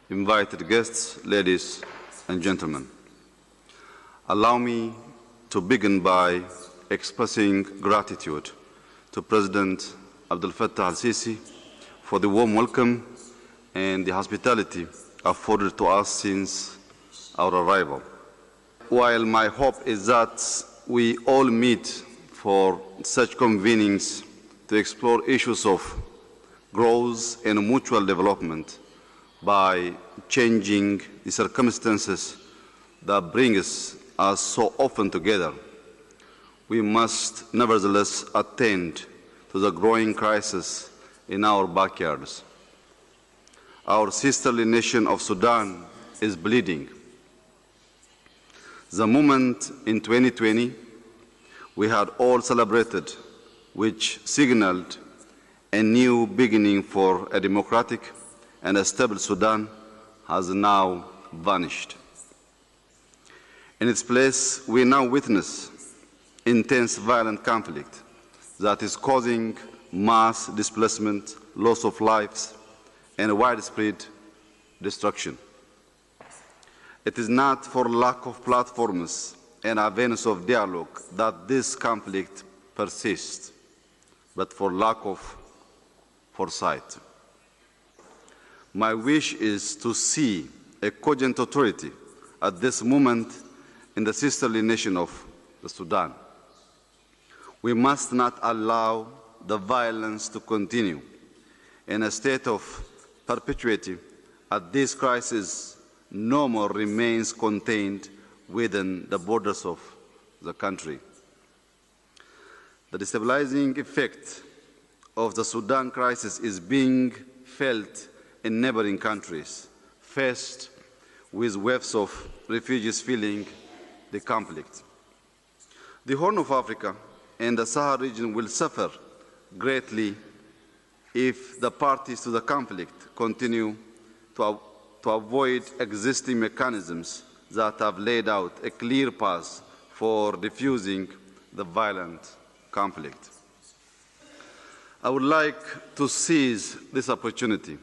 invited guests, ladies and gentlemen. Allow me to begin by expressing gratitude to President Abdel Fattah al-Sisi for the warm welcome and the hospitality afforded to us since our arrival. While my hope is that we all meet for such convenings to explore issues of growth and mutual development by changing the circumstances that bring us so often together, we must nevertheless attend to the growing crisis in our backyards. Our sisterly nation of Sudan is bleeding. The moment in 2020 we had all celebrated, which signaled a new beginning for a democratic and a stable Sudan, has now vanished. In its place, we now witness intense violent conflict that is causing mass displacement, loss of lives, and widespread destruction. It is not for lack of platforms and avenues of dialogue that this conflict persists, but for lack of foresight. My wish is to see a cogent authority at this moment in the sisterly nation of the Sudan. We must not allow the violence to continue in a state of perpetuity as this crisis no more remains contained within the borders of the country. The destabilizing effect of the Sudan crisis is being felt in neighboring countries, faced with waves of refugees fleeing the conflict. The Horn of Africa and the Sahel region will suffer greatly if the parties to the conflict continue to avoid existing mechanisms that have laid out a clear path for diffusing the violent conflict. I would like to seize this opportunity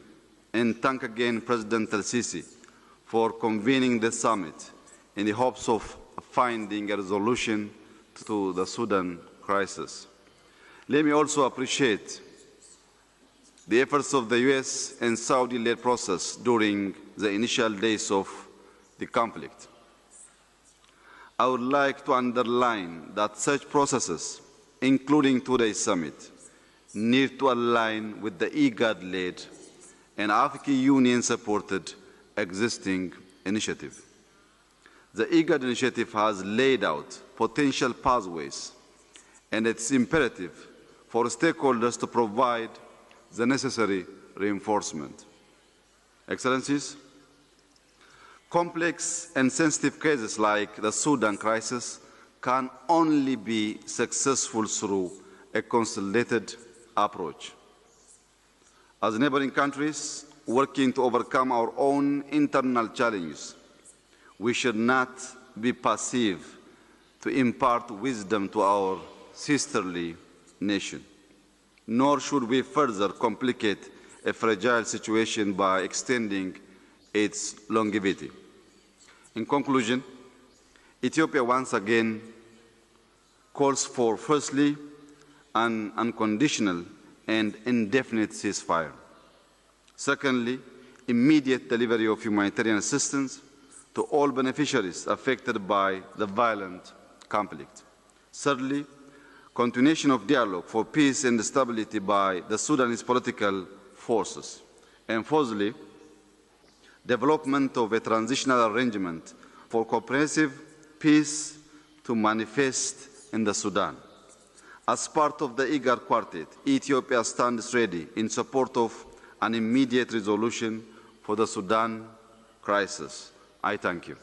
and thank again President al-Sisi for convening the summit in the hopes of finding a resolution to the Sudan crisis. Let me also appreciate the efforts of the US and Saudi-led process during the initial days of the conflict. I would like to underline that such processes, including today's summit, need to align with the IGAD-led and African Union-supported existing initiative. The IGAD initiative has laid out potential pathways, and it's imperative for stakeholders to provide the necessary reinforcement. Excellencies, complex and sensitive cases like the Sudan crisis can only be successful through a consolidated approach. As neighboring countries working to overcome our own internal challenges, we should not be passive to impart wisdom to our sisterly nation, nor should we further complicate a fragile situation by extending its longevity. In conclusion, Ethiopia once again calls for, firstly, an unconditional and indefinite ceasefire. Secondly, immediate delivery of humanitarian assistance to all beneficiaries affected by the violent conflict. Thirdly, continuation of dialogue for peace and stability by the Sudanese political forces. And fourthly, development of a transitional arrangement for comprehensive peace to manifest in the Sudan. As part of the IGAD Quartet, Ethiopia stands ready in support of an immediate resolution for the Sudan crisis. I thank you.